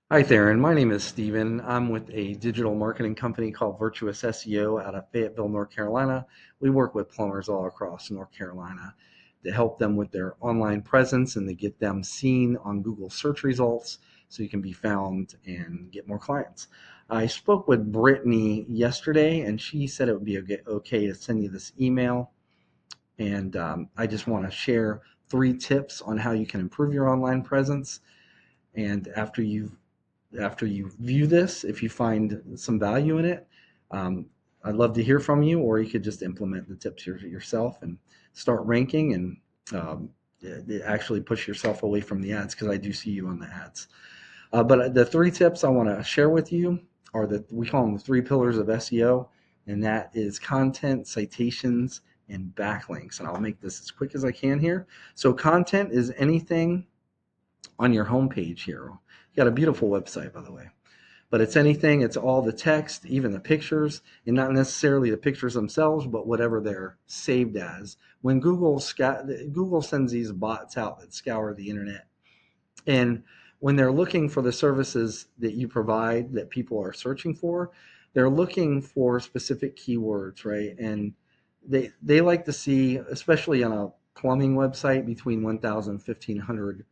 Hi, Theron. My name is Steven. I'm with a digital marketing company called Virtuous SEO out of Fayetteville, North Carolina. We work with plumbers all across North Carolina to help them with their online presence and to get them seen on Google search results so you can be found and get more clients. I spoke with Brittany yesterday and she said it would be okay to send you this email. And I just want to share 3 tips on how you can improve your online presence. And after you view this, if you find some value in it, um, I'd love to hear from you, or you could just implement the tips yourself and start ranking and actually push yourself away from the ads because I do see you on the ads. But the 3 tips I want to share with you are that we call them the 3 pillars of SEO, and that is content, citations, and backlinks. And I'll make this as quick as I can here. So content is anything on your homepage here. You got a beautiful website, by the way, but it's anything, it's all the text, even the pictures, and not necessarily the pictures themselves, but whatever they're saved as. When Google sends these bots out that scour the internet, and when they're looking for the services that you provide that people are searching for, they're looking for specific keywords, right? And they like to see, especially on a plumbing website, between 1,000 and 1,500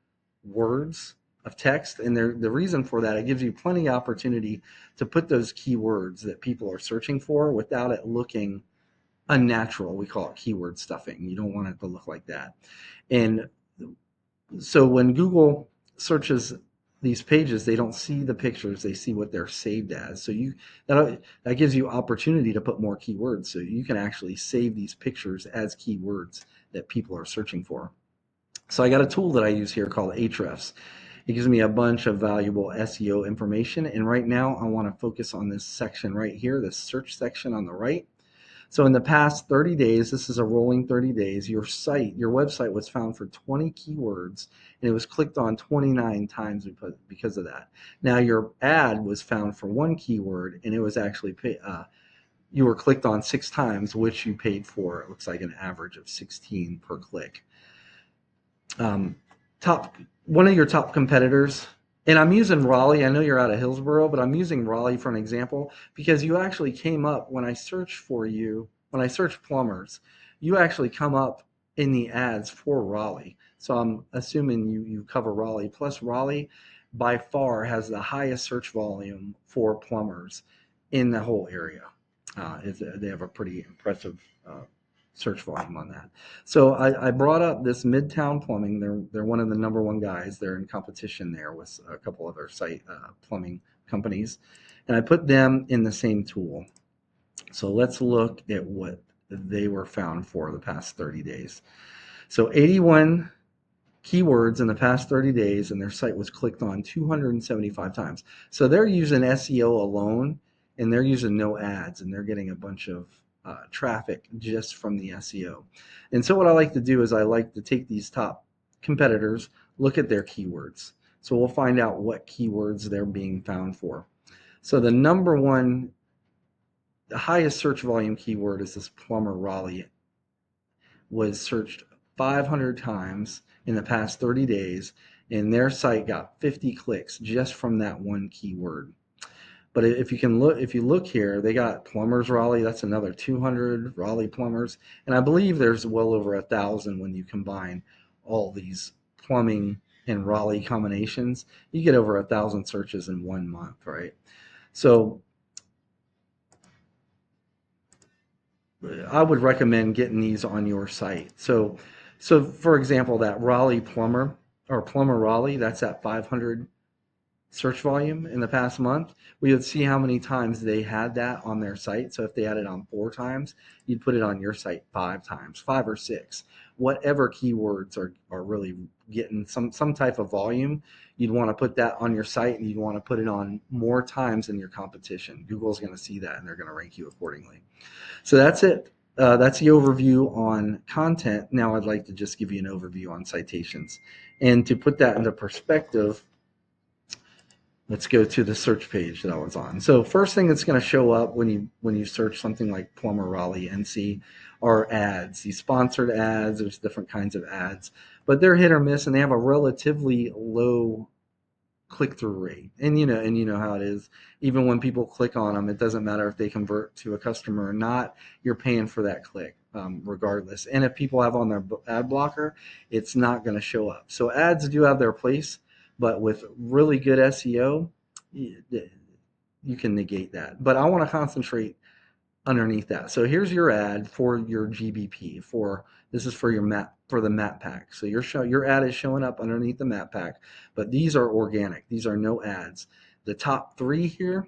words of text. And the reason for that, it gives you plenty of opportunity to put those keywords that people are searching for without it looking unnatural. We call it keyword stuffing. You don't want it to look like that. And so when Google searches these pages, they don't see the pictures; they see what they're saved as. So that gives you opportunity to put more keywords. So you can actually save these pictures as keywords that people are searching for. So I got a tool that I use here called Ahrefs. It gives me a bunch of valuable SEO information. And right now I want to focus on this section right here, this search section on the right. So in the past 30 days, this is a rolling 30 days, your website was found for 20 keywords and it was clicked on 29 times because of that. Now your ad was found for 1 keyword and it was actually you were clicked on 6 times, which you paid for. It looks like an average of 16 per click. um, top One of your top competitors, and I'm using Raleigh. I know you're out of Hillsboro, but I'm using Raleigh for an example because you actually came up when I searched for you. When I searched plumbers, you actually come up in the ads for Raleigh. So I'm assuming you cover Raleigh. Plus, Raleigh by far has the highest search volume for plumbers in the whole area. They have a pretty impressive search volume on that. So I brought up this Midtown Plumbing. They're one of the number one guys. They're in competition there with a couple other site plumbing companies, and I put them in the same tool. So let's look at what they were found for the past 30 days. So 81 keywords in the past 30 days, and their site was clicked on 275 times. So they're using SEO alone, and they're using no ads, and they're getting a bunch of traffic just from the SEO. And so what I like to do is I like to take these top competitors, look at their keywords. So we'll find out what keywords they're being found for. So the number one, the highest search volume keyword is this plumber Raleigh, was searched 500 times in the past 30 days, and their site got 50 clicks just from that one keyword. But if you look here, they got plumbers Raleigh. That's another 200 Raleigh plumbers, and I believe there's well over 1,000 when you combine all these plumbing and Raleigh combinations. You get over 1,000 searches in 1 month, right? So I would recommend getting these on your site. So for example, that Raleigh plumber or plumber Raleigh, that's at 500 search volume in the past month. We would see how many times they had that on their site. So if they had it on 4 times, you'd put it on your site 5 times, 5 or 6. Whatever keywords are really getting some type of volume, you'd want to put that on your site and you'd want to put it on more times than your competition. Google's going to see that and they're going to rank you accordingly. So that's it. That's the overview on content. Now I'd like to just give you an overview on citations. And to put that into perspective, let's go to the search page that I was on. So first thing that's going to show up when you search something like Plumber Raleigh NC are ads. These sponsored ads, there's different kinds of ads, but they're hit or miss and they have a relatively low click-through rate. And you know how it is. Even when people click on them, it doesn't matter if they convert to a customer or not. You're paying for that click, regardless. And if people have on their ad blocker, it's not going to show up. So ads do have their place, but with really good SEO, you can negate that. But I want to concentrate underneath that. So here's your ad for your GBP. This is for your map, for the map pack. So your ad is showing up underneath the map pack, but these are organic. These are no ads. The top three here,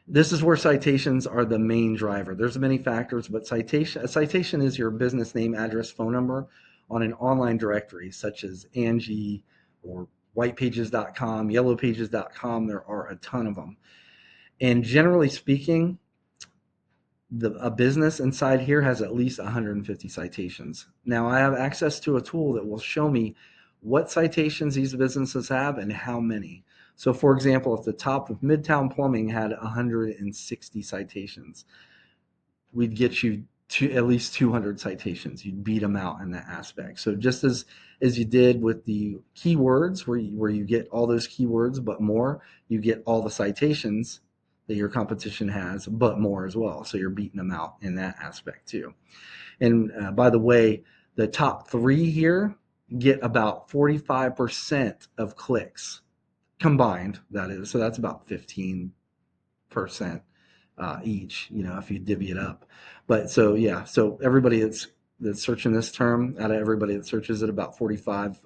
this is where citations are the main driver. There's many factors, but a citation is your business name, address, phone number on an online directory such as Angie or whitepages.com, yellowpages.com. There are a ton of them. And generally speaking, a business inside here has at least 150 citations. Now I have access to a tool that will show me what citations these businesses have and how many. So for example, if the top of Midtown Plumbing had 160 citations, we'd get you to at least 200 citations. You'd beat them out in that aspect. So just as you did with the keywords, where you get all those keywords but more, you get all the citations that your competition has, but more as well. So you're beating them out in that aspect too. And by the way, the top three here get about 45% of clicks combined, that is. So that's about 15% each, if you divvy it up. But so, yeah, so everybody that's searching this term, out of everybody that searches it, about 45%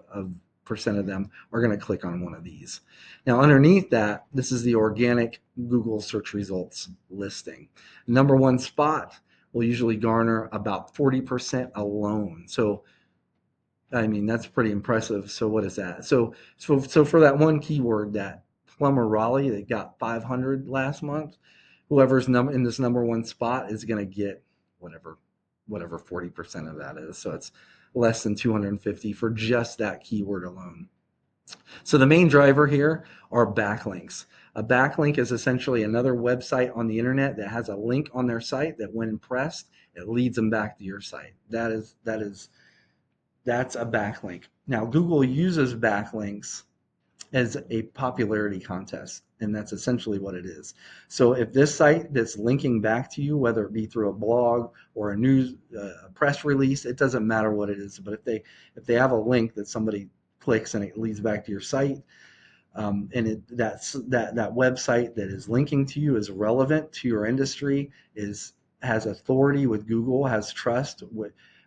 of them are going to click on one of these. Now, underneath that, this is the organic Google search results listing. Number one spot will usually garner about 40% alone. So, I mean, that's pretty impressive. So what is that? So for that one keyword, that plumber Raleigh that got 500 last month, whoever's in this number one spot is going to get whatever 40% of that is. So it's less than 250 for just that keyword alone. So the main driver here are backlinks. A backlink is essentially another website on the internet that has a link on their site that when pressed, it leads them back to your site. That's a backlink. Now, Google uses backlinks as a popularity contest, and that's essentially what it is. So if this site that's linking back to you, whether it be through a blog or a news press release, it doesn't matter what it is. But if they have a link that somebody clicks and it leads back to your site, and that website that is linking to you is relevant to your industry, has authority with Google, has trust,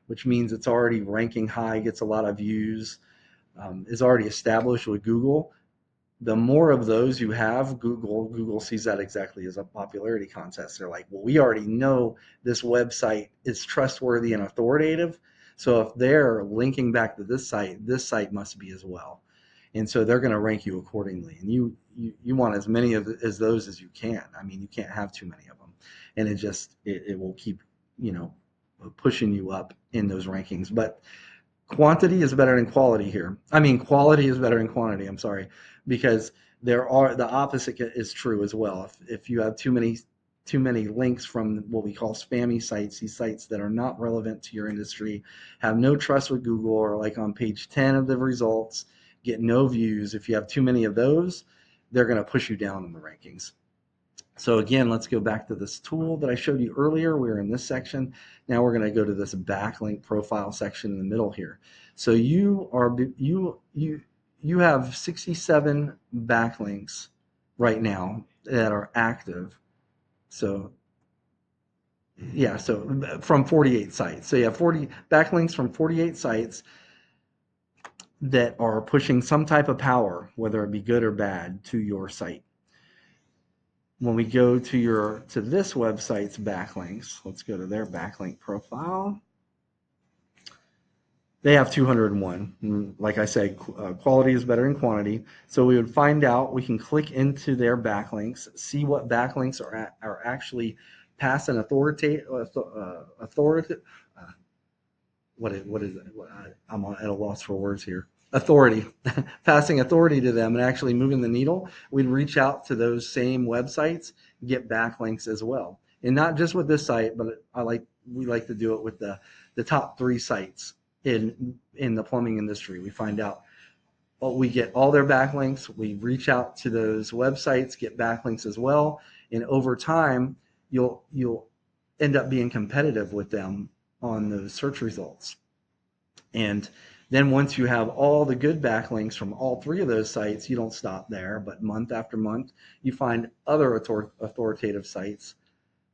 which means it's already ranking high, gets a lot of views, is already established with Google. The more of those you have, Google sees that exactly as a popularity contest. They're like, well, we already know this website is trustworthy and authoritative. So if they're linking back to this site must be as well. And so they're going to rank you accordingly. And you want as many as those as you can. I mean, you can't have too many of them. And it will keep, pushing you up in those rankings. But quantity is better than quality here. I mean, quality is better than quantity. I'm sorry, because the opposite is true as well. If you have too many links from what we call spammy sites, these sites that are not relevant to your industry, have no trust with Google, or like on page 10 of the results, get no views. If you have too many of those, they're going to push you down in the rankings. So again, let's go back to this tool that I showed you earlier. We're in this section. Now we're going to go to this backlink profile section in the middle here. So you have 67 backlinks right now that are active. So yeah, so from 48 sites. So you have 40 backlinks from 48 sites that are pushing some type of power, whether it be good or bad, to your site. When we go to this website's backlinks, let's go to their backlink profile. They have 201. Like I said, quality is better than quantity. So we would find out, we can click into their backlinks, see what backlinks are actually past an authority. What is it? I'm at a loss for words here. Authority, passing authority to them and actually moving the needle. We'd reach out to those same websites, get backlinks as well. And not just with this site, but we like to do it with the top 3 sites in the plumbing industry. We find out we get all their backlinks. We reach out to those websites, get backlinks as well, and over time, you'll end up being competitive with them on those search results. And then once you have all the good backlinks from all three of those sites, you don't stop there, but month after month, you find other authoritative sites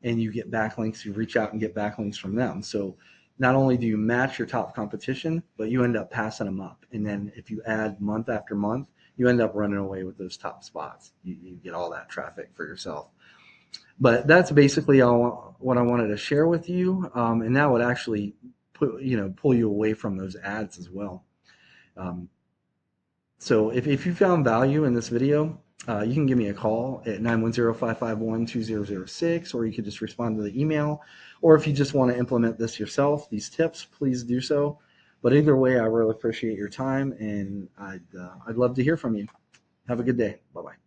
and you get backlinks, you reach out and get backlinks from them. So not only do you match your top competition, but you end up passing them up. And then if you add month after month, you end up running away with those top spots. You get all that traffic for yourself. But that's basically all what I wanted to share with you. And that would actually pull you away from those ads as well. Um, so if you found value in this video, you can give me a call at 910-551-2006, or you could just respond to the email. Or if you just want to implement this yourself, these tips, please do so. But either way, I really appreciate your time, and I'd love to hear from you. Have a good day. Bye-bye.